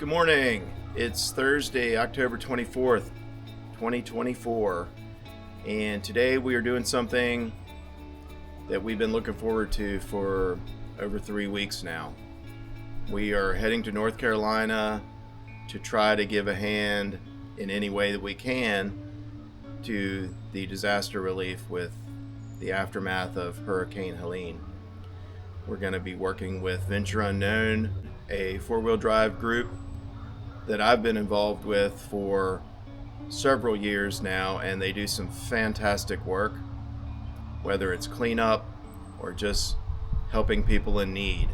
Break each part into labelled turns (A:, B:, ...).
A: Good morning. It's Thursday, October 24th, 2024. And today we are doing something that we've been looking forward to for over 3 weeks now. We are heading to North Carolina to try to give a hand in any way that we can to the disaster relief with the aftermath of Hurricane Helene. We're going to be working with Venture Unknown, a four-wheel drive group that I've been involved with for several years now, and they do some fantastic work, whether it's cleanup or just helping people in need.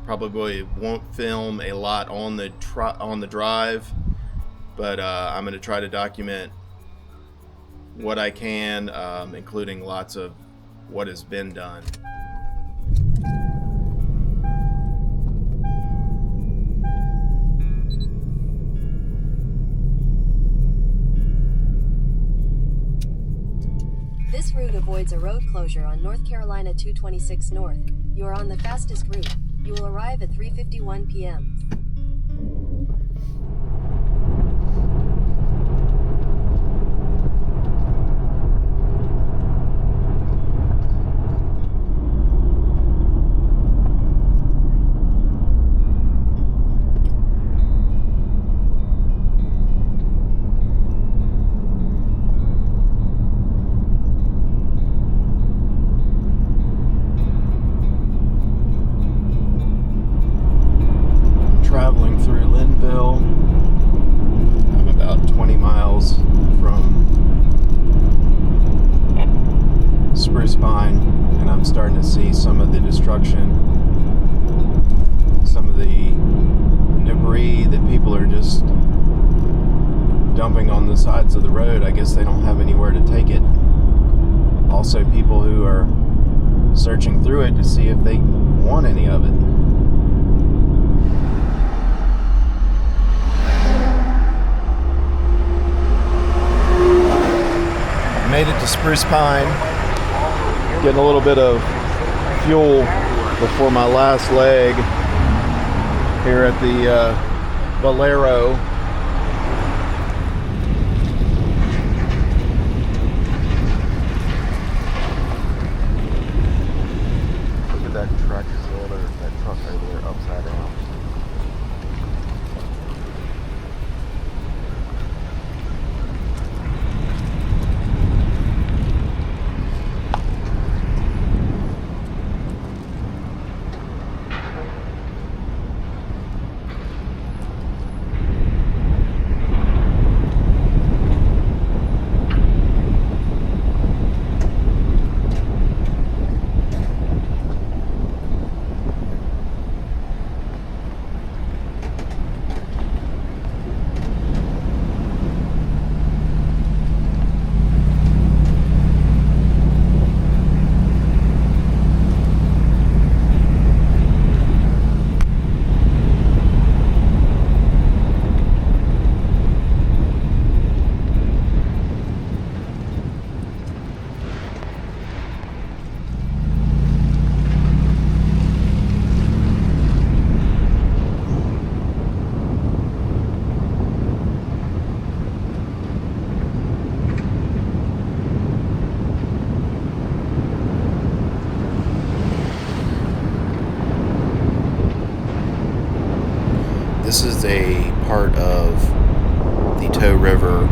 A: Probably won't film a lot on the drive, but I'm going to try to document what I can, including lots of what has been done.
B: This route avoids a road closure on North Carolina 226 North. You are on the fastest route. You will arrive at 3:51 p.m.
A: I'm about 20 miles from Spruce Pine, and I'm starting to see some of the destruction, some of the debris that people are just dumping on the sides of the road. I guess they don't have anywhere to take it. Also, people who are searching through it to see if they want any of it. Made it to Spruce Pine, getting a little bit of fuel before my last leg here at the Bolero. Look at that tractor, that truck over there upside down. This is a part of the Coe River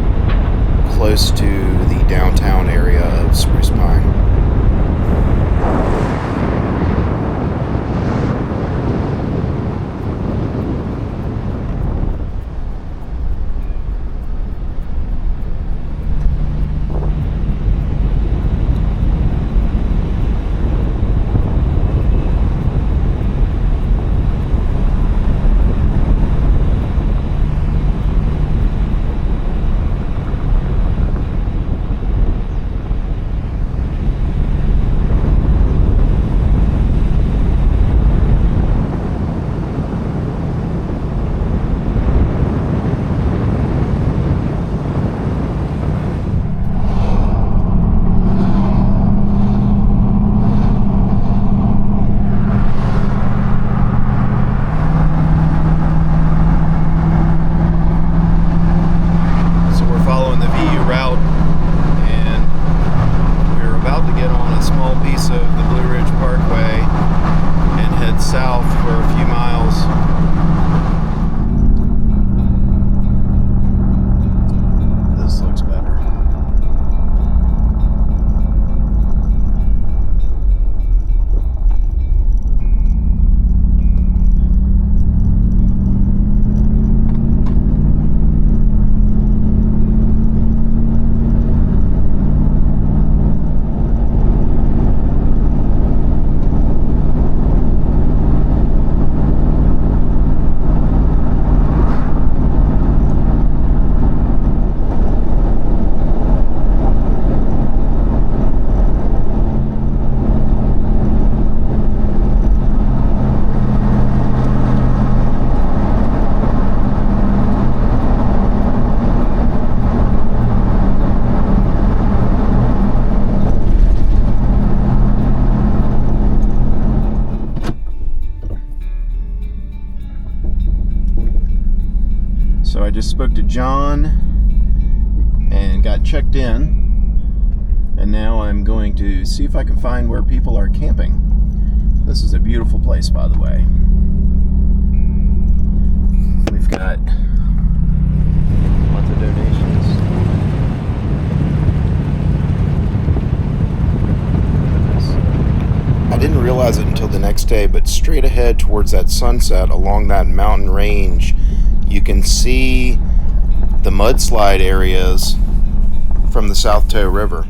A: close to the downtown area of Spruce Pine. just spoke to John and got checked in, and now I'm going to see if I can find where people are camping. This is a beautiful place, by the way. We've got lots of donations. I didn't realize it until the next day, but straight ahead towards that sunset along that mountain range, you can see the mudslide areas from the South Coe River.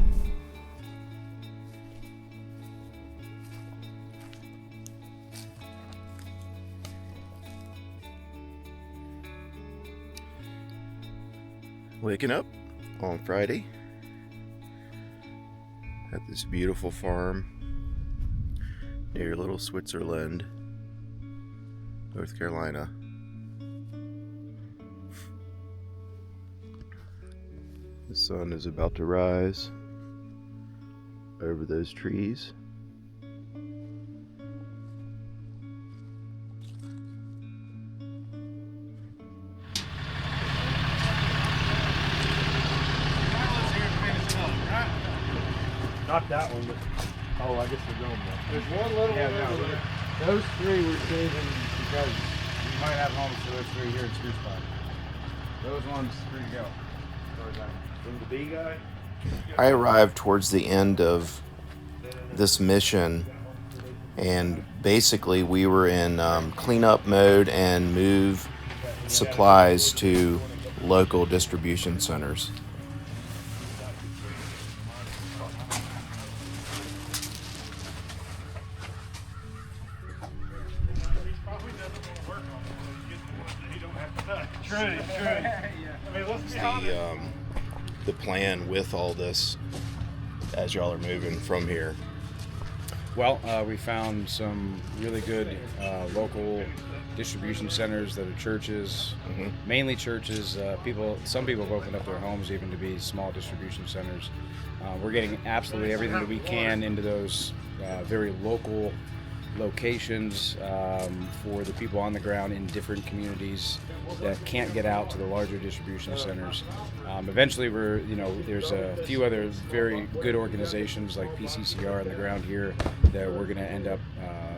A: Waking up on Friday at this beautiful farm near Little Switzerland, North Carolina. The sun is about to rise over those trees.
C: Not that one, but oh, I guess we're going there.
D: There's one little one over there.
C: Those three we're saving because we might have homes for those three here in Spruce Pine. Those ones free to go. From the B guy.
A: I arrived towards the end of this mission, and basically we were in cleanup mode and move supplies to local distribution centers. The plan with all this as y'all are moving from here?
C: Well, we found some really good local distribution centers that are churches, mainly churches. Some people have opened up their homes even to be small distribution centers. We're getting absolutely everything that we can into those very local locations for the people on the ground in different communities that can't get out to the larger distribution centers. Eventually, there's a few other very good organizations like PCCR on the ground here that we're going to end up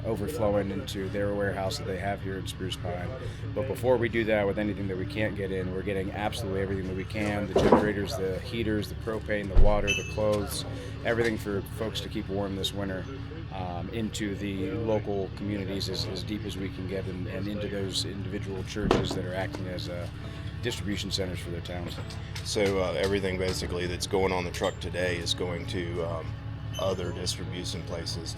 C: overflowing into their warehouse that they have here in Spruce Pine. But before we do that, with anything that we can't get in, we're getting absolutely everything that we can: the generators, the heaters, the propane, the water, the clothes, everything for folks to keep warm this winter. Into the local communities as deep as we can get, and into those individual churches that are acting as distribution centers for their towns.
A: So everything basically that's going on the truck today is going to other distribution places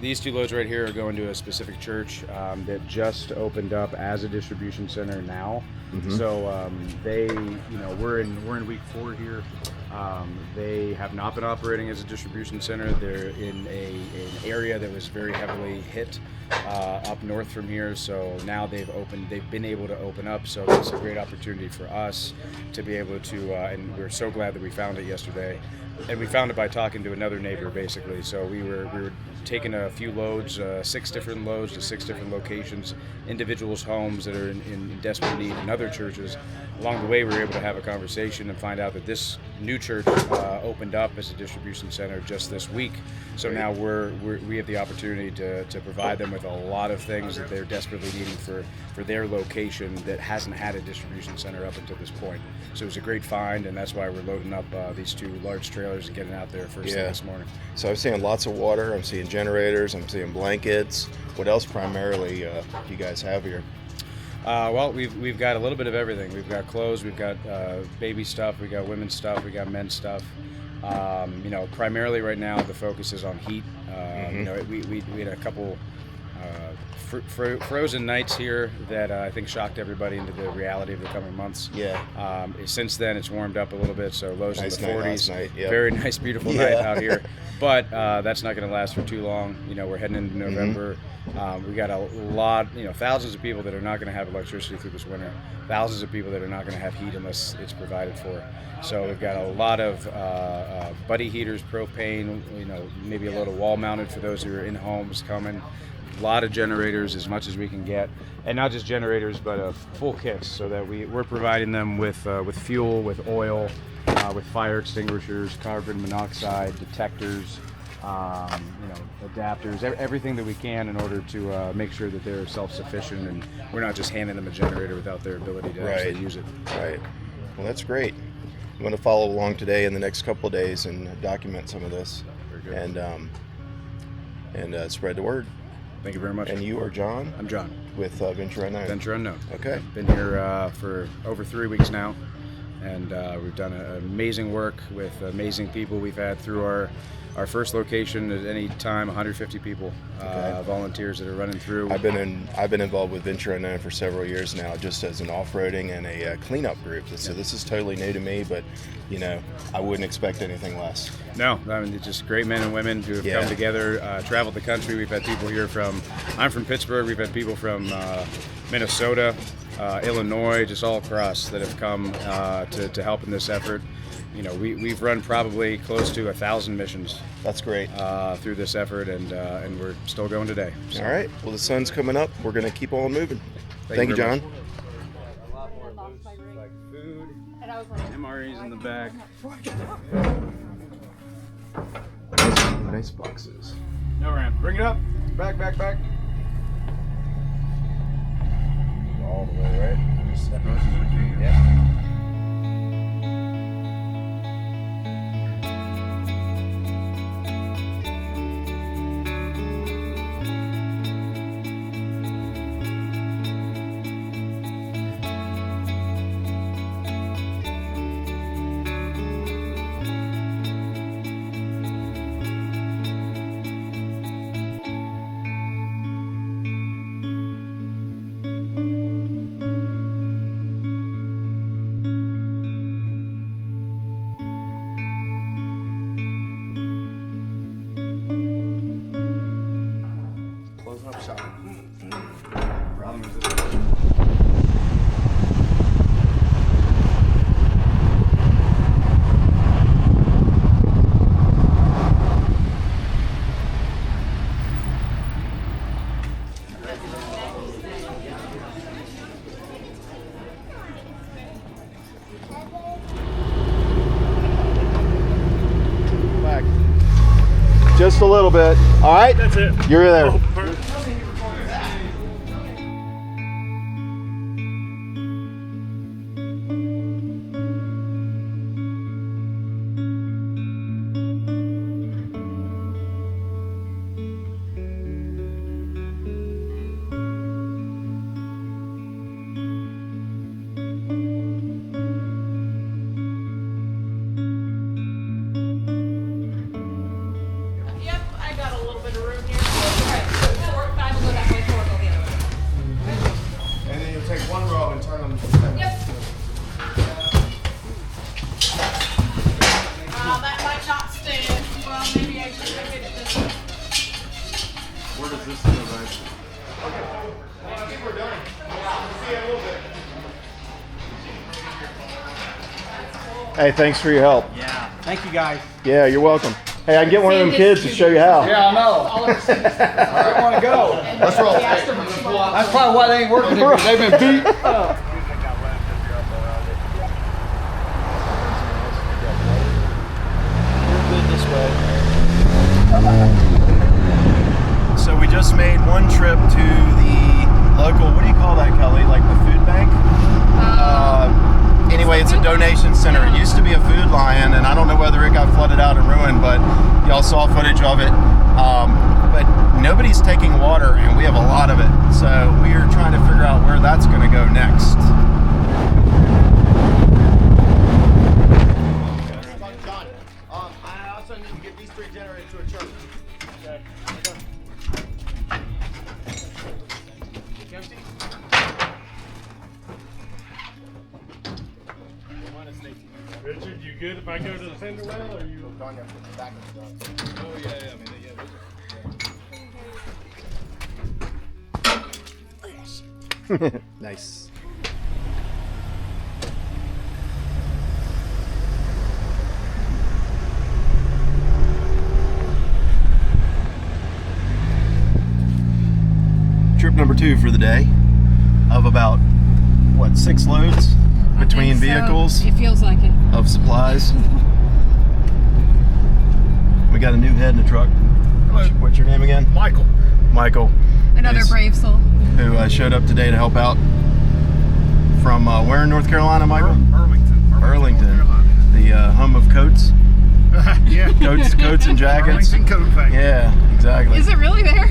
C: These two loads right here are going to a specific church that just opened up as a distribution center now. So we're in week 4 here. They have not been operating as a distribution center. They're in an area that was very heavily hit up north from here. So now they've been able to open up. So it's a great opportunity for us to be able to, and we're so glad that we found it yesterday. And we found it by talking to another neighbor, basically. So we were taking a few loads, 6 different loads to 6 different locations, individuals' homes that are in desperate need, and other churches. Along the way, we were able to have a conversation and find out that this new church opened up as a distribution center just this week. So now we have the opportunity to provide them with a lot of things that they're desperately needing for their location that hasn't had a distribution center up until this point. So it was a great find, and that's why we're loading up these 2 large trailers and getting out there first thing this morning.
A: So I'm seeing lots of water, I'm seeing generators, I'm seeing blankets. What else primarily do you guys have here?
C: Well, we've got a little bit of everything. We've got clothes, we've got baby stuff, we got women's stuff, we got men's stuff. Primarily right now the focus is on heat. We had a couple frozen nights here that I think shocked everybody into the reality of the coming months. Since then it's warmed up a little bit, so lows in the 40s. Very nice, beautiful night out here. But that's not going to last for too long. We're heading into November. We got a lot, thousands of people that are not going to have electricity through this winter. Thousands of people that are not going to have heat unless it's provided for. So we've got a lot of buddy heaters, propane, maybe a little wall mounted for those who are in homes coming. lot of generators, as much as we can get, and not just generators, but full kits, so that we're providing them with fuel, with oil, with fire extinguishers, carbon monoxide detectors, adapters, everything that we can in order to make sure that they're self-sufficient, and we're not just handing them a generator without their ability to actually use it.
A: Right. Well, that's great. I'm going to follow along today in the next couple of days and document some of this, and spread the word.
C: Thank you very much.
A: And you are John?
C: I'm John.
A: With Venture Unknown.
C: Venture Unknown.
A: Okay.
C: Been here for over 3 weeks now, and we've done amazing work with amazing people. We've had through our first location at any time 150 people, volunteers that are running through.
A: I've been involved with Venture Unknown for several years now, just as an off-roading and a cleanup group. So this is totally new to me, but I wouldn't expect anything less.
C: No, I mean, it's just great men and women who have come together, traveled the country. We've had people here I'm from Pittsburgh. We've had people from Minnesota, Illinois, just all across that have come to help in this effort. We've run probably close to 1,000 missions.
A: That's great.
C: Through this effort, and we're still going today. So.
A: All right. Well, the sun's coming up. We're going to keep on moving. Thank you, John.
C: A lot more loose, like food, MREs in the back.
A: Nice boxes.
C: No ramp. Bring it up. Back.
A: All the way, right?
C: Just
A: Yeah. Just a little bit. All right?
D: That's it.
A: You're there.
D: Oh, perfect.
A: Hey, thanks for your help.
E: Yeah. Thank you, guys.
A: Yeah, you're welcome. Hey, I can get one of them kids to show you how.
E: Yeah, I know. I don't want to go.
A: Let's roll.
E: That's probably why they ain't working here, 'cause they've been beat.
A: So we just made one trip to the local, what do you call that, Kelly? Like the food bank? Anyway, it's a donation center. It used to be a food lion, and I don't know whether it got flooded out and ruined, but y'all saw footage of it. But nobody's taking water, and we have a lot of it. So we are trying to figure out where that's going to go next.
F: John, I also need to get these 3 generators to a church. Okay.
D: Richard, you good if I go to the fender well, or you?
F: John, you have to put the back of the
D: Oh yeah, I mean, yeah.
A: Nice. do for the day of about, what, 6 loads between vehicles
G: It feels like it.
A: of supplies. We got a new head in the truck. What's your name again?
E: Michael.
A: Michael.
G: Another
A: who's-
G: brave soul.
A: Who showed up today to help out from where in North Carolina, Michael?
E: Arlington.
A: The home of coats.
E: Yeah.
A: Coats and jackets.
E: Arlington Coat Factory.
A: Yeah, exactly.
G: Is it really there?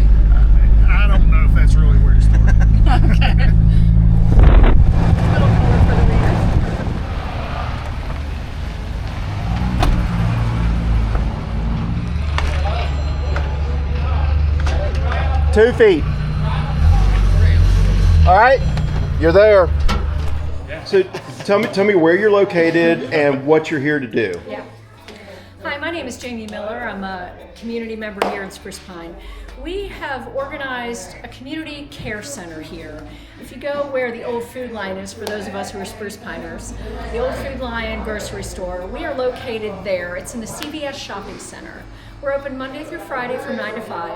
E: I don't know if that's really where it started.
G: Okay. Little color for the readers.
A: 2 feet. All right, you're there. So tell me where you're located and what you're here to do.
H: Yeah. Hi, my name is Jamie Miller. I'm a community member here in Spruce Pine. We have organized a community care center here. If you go where the old Food Line is, for those of us who are Spruce Piners, the old Food Line grocery store, we are located there. It's in the CVS shopping center. We're open Monday through Friday from 9 to 5.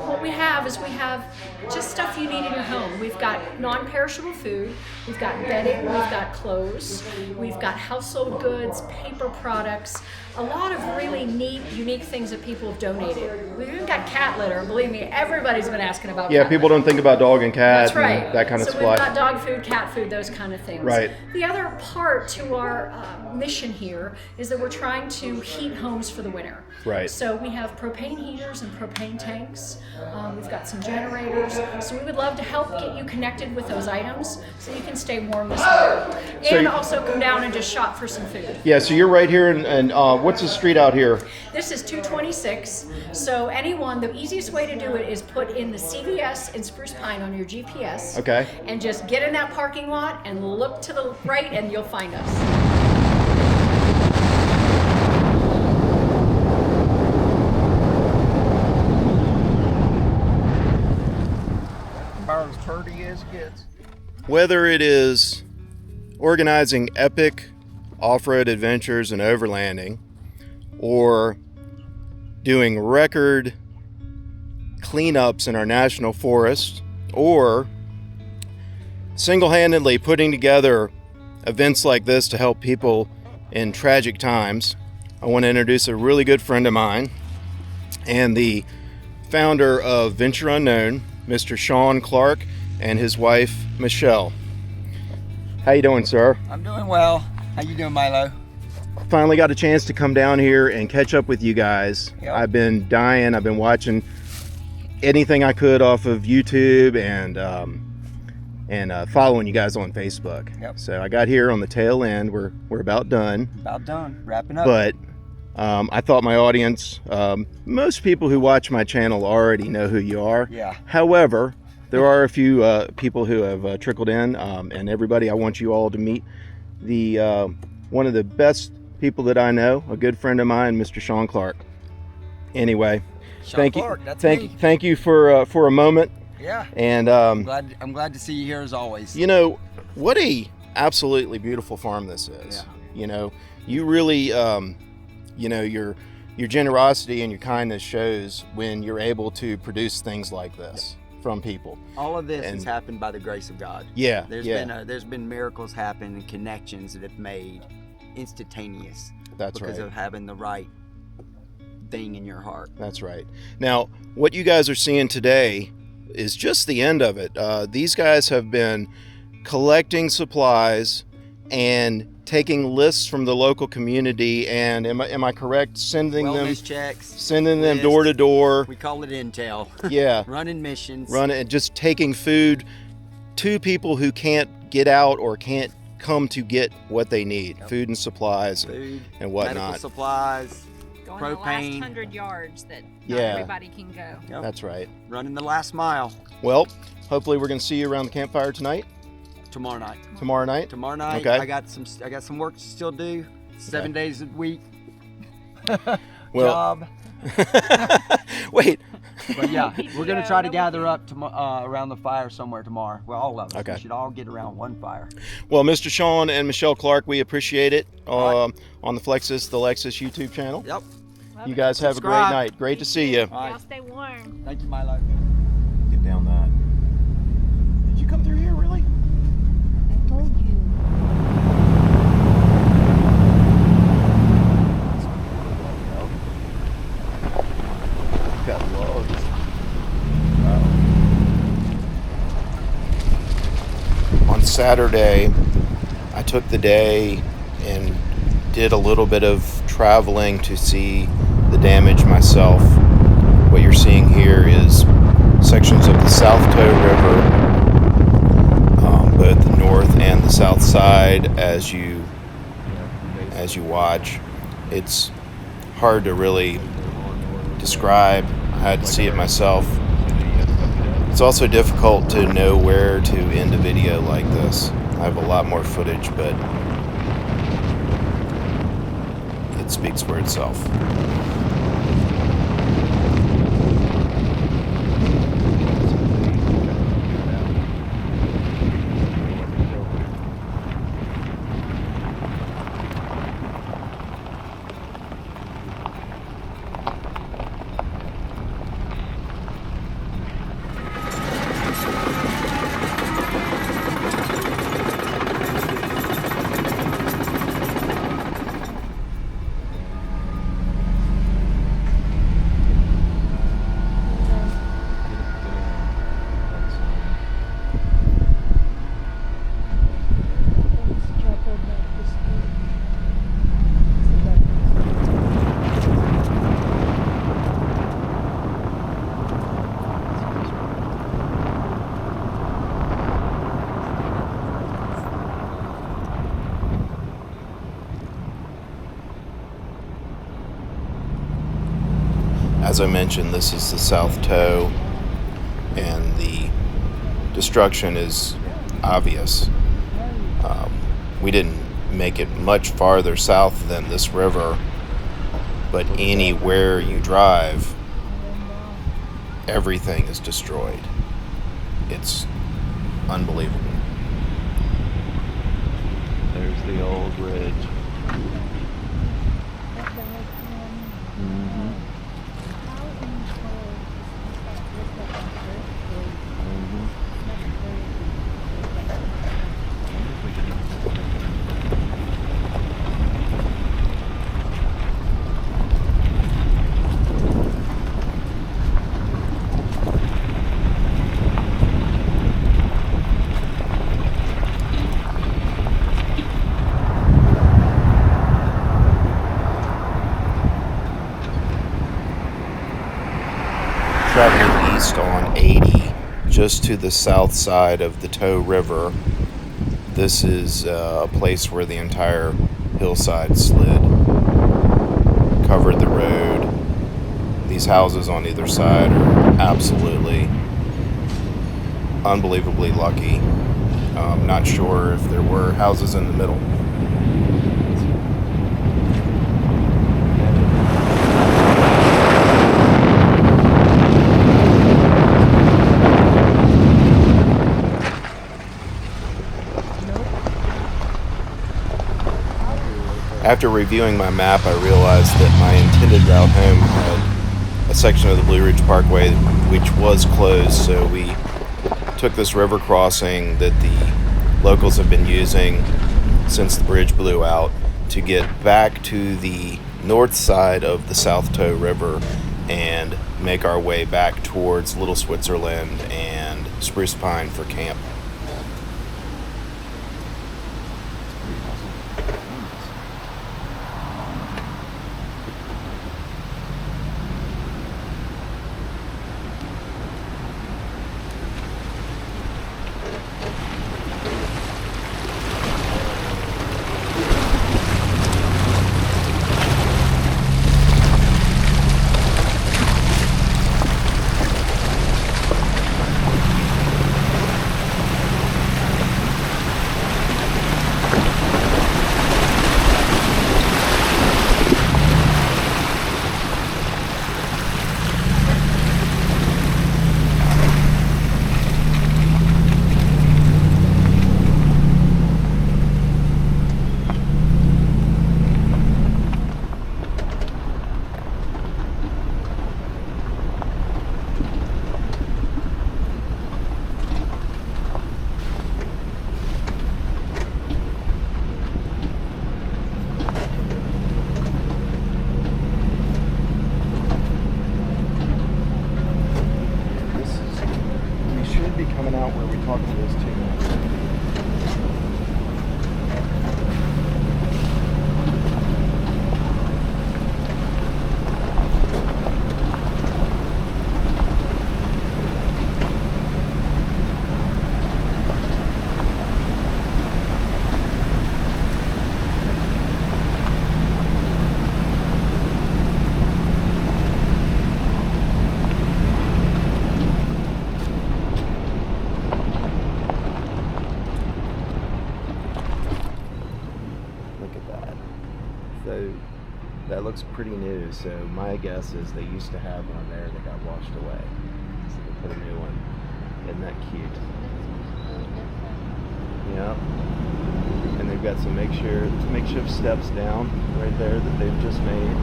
H: What we have is we have just stuff you need in your home. We've got non-perishable food, we've got bedding, we've got clothes, we've got household goods, paper products, a lot of really neat, unique things that people have donated. We've even got cat litter. Believe me, everybody's been asking about
A: Yeah,
H: cat
A: people
H: litter.
A: don't think about dog and cat
H: That's right.
A: and that kind of
H: so
A: supply.
H: we've got dog food, cat food, those kind of things.
A: Right.
H: The other part to our mission here is that we're trying to heat homes for the winter.
A: Right.
H: So we have propane heaters and propane tanks. We've got some generators. So we would love to help get you connected with those items so you can stay warm this winter.
A: So
H: And
A: you-
H: also come down and just shop for some food.
A: Yeah, so you're right here, and what's the street out here?
H: This is 226. So the easiest way to do it is put in the CVS in Spruce Pine on your GPS.
A: Okay.
H: And just get in that parking lot and look to the right and you'll find us.
E: About as turdy as it gets.
A: Whether it is organizing epic off-road adventures and overlanding, or doing record cleanups in our national forest, or single-handedly putting together events like this to help people in tragic times, I want to introduce a really good friend of mine and the founder of Venture Unknown, Mr. Sean Clark, and his wife, Michelle. How you doing, sir?
I: I'm doing well. How you doing, Milo?
A: Finally got a chance to come down here and catch up with you guys.
I: Yep.
A: I've been dying. I've been watching anything I could off of YouTube and following you guys on Facebook.
I: Yep.
A: So I got here on the tail end. We're about done.
I: About done. Wrapping up.
A: But I thought my audience, most people who watch my channel already know who you are.
I: Yeah.
A: However, there are a few people who have trickled in, and everybody, I want you all to meet the one of the best people that I know, a good friend of mine, Mr. Sean Clark. Anyway,
I: Sean Clark, that's
A: thank
I: me.
A: thank you for a moment.
I: Yeah.
A: And
I: I'm glad to see you here as always.
A: you know, what a absolutely beautiful farm this is.
I: Yeah.
A: You know, you really, you know, your generosity and your kindness shows when you're able to produce things like this from people.
I: All of this has
A: and-
I: happened by the grace of God.
A: Yeah,
I: There's been miracles happen and connections that have made instantaneous
A: That's
I: because
A: right.
I: of having the right thing in your heart.
A: That's right. Now, what you guys are seeing today is just the end of it. These guys have been collecting supplies and taking lists from the local community, and am I correct? Sending
I: Wellness checks.
A: them
I: lists.
A: door to door.
I: We call it intel.
A: Yeah,
I: Running missions.
A: and just taking food to people who can't get out or can't come to get what they need,
I: Yep.
A: food and supplies
I: Food.
A: and
I: Medical
A: whatnot.
I: supplies.
G: Going the last
I: Propane.
G: 100 yards that not
A: Yeah.
G: everybody can go.
I: Yep.
A: That's right.
I: Running the last mile.
A: Well, hopefully we're going to see you around the campfire tonight,
I: Tomorrow night.
A: tomorrow night.
I: Tomorrow night,
A: Okay.
I: I got some work to still do. 7 days a week.
A: Well-
I: Job.
A: Wait.
I: But yeah, we're gonna try to gather up around the fire somewhere tomorrow. Well, all of us.
A: Okay.
I: We should all get around one fire.
A: Well, Mr. Sean and Michelle Clark, we appreciate it
I: All
A: on the Flexus, the Lexus YouTube channel.
I: Yep.
A: You guys have a great
I: Subscribe.
A: night. Great to see you.
I: All right.
G: Y'all stay warm.
I: Thank you, Milo.
A: Get down that. Saturday, I took the day and did a little bit of traveling to see the damage myself. What you're seeing here is sections of the South Coe River, both the north and the south side. As you watch, it's hard to really describe. I had to see it myself. It's also difficult to know where to end a video like this. I have a lot more footage, but it speaks for itself. As I mentioned, this is the South Toe, and the destruction is obvious. We didn't make it much farther south than this river, but anywhere you drive, everything is destroyed. It's unbelievable.
J: There's the old bridge.
A: Traveling east on 80, just to the south side of the Coe River. This is a place where the entire hillside slid, covered the road. These houses on either side are absolutely, unbelievably lucky. I'm not sure if there were houses in the middle. After reviewing my map, I realized that my intended route home had a section of the Blue Ridge Parkway which was closed, so we took this river crossing that the locals have been using since the bridge blew out to get back to the north side of the South Coe River and make our way back towards Little Switzerland and Spruce Pine for camp. though that looks pretty new, so my guess is they used to have one there that got washed away. So they put a new one. Isn't that cute? Yep. And they've got some makeshift steps down right there that they've just made.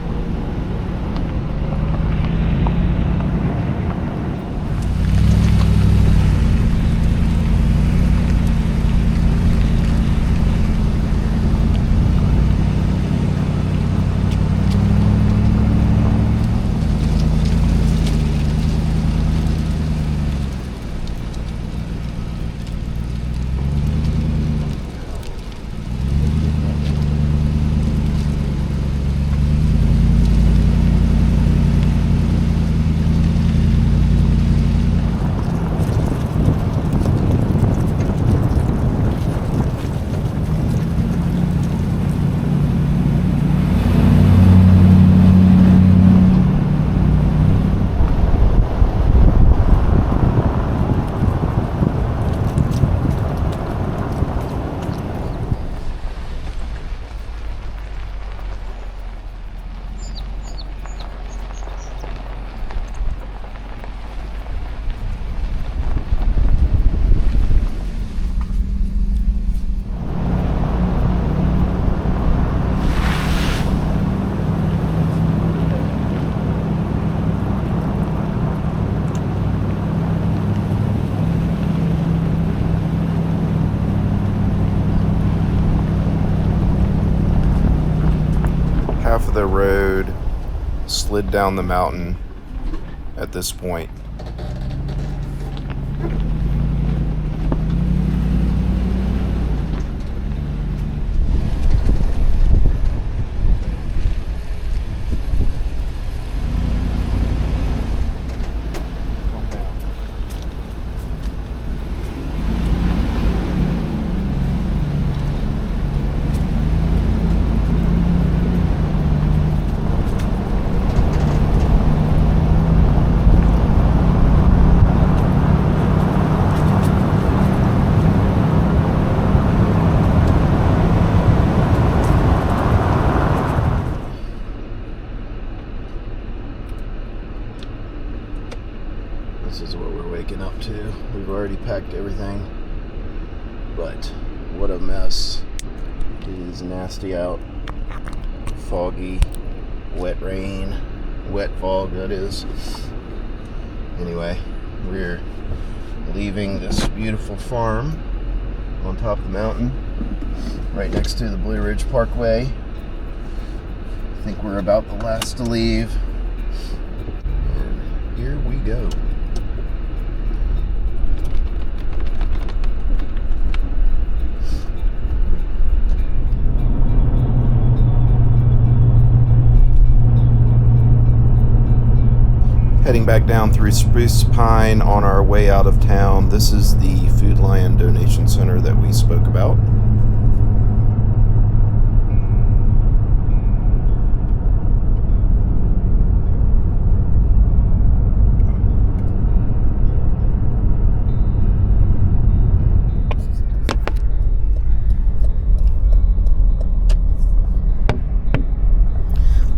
A: Half of the road slid down the mountain at this point. This is what we're waking up to. We've already packed everything, but what a mess. It is nasty out. Foggy, wet rain, wet fog that is. Anyway, we're leaving this beautiful farm on top of the mountain, right next to the Blue Ridge Parkway. I think we're about the last to leave. And here we go. Heading back down through Spruce Pine on our way out of town. This is the Food Lion Donation Center that we spoke about.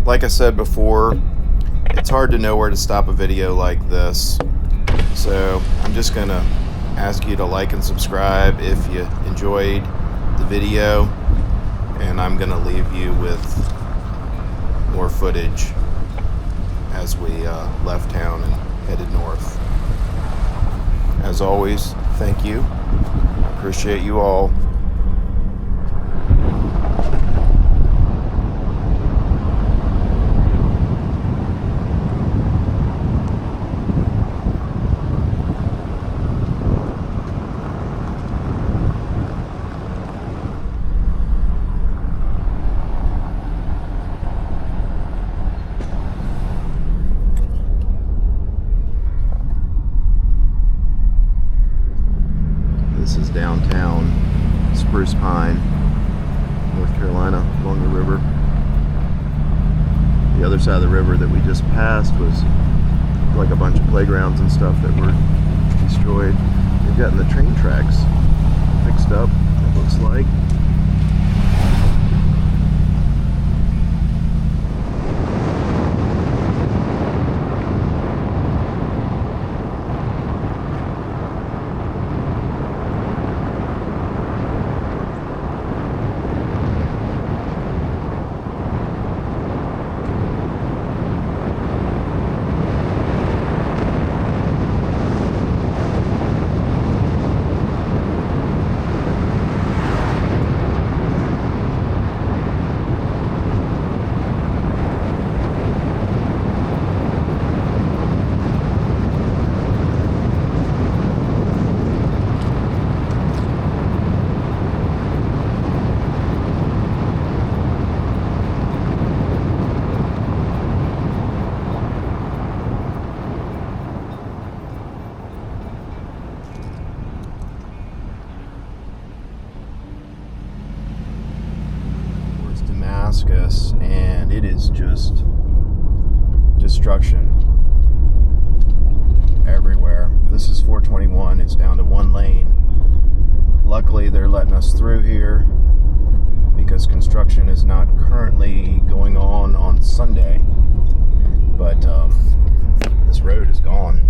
A: Like I said before, it's hard to know where to stop a video like this, so I'm just gonna ask you to like and subscribe if you enjoyed the video, and I'm gonna leave you with more footage as we left town and headed north. As always, thank you. Appreciate you all. This is downtown Spruce Pine, North Carolina, along the river. The other side of the river that we just passed was like a bunch of playgrounds and stuff that were destroyed. They've gotten the train tracks fixed up, it looks like. Damascus, and it is just destruction everywhere. This is 421. It's down to one lane. Luckily, they're letting us through here because construction is not currently going on Sunday. But this road is gone.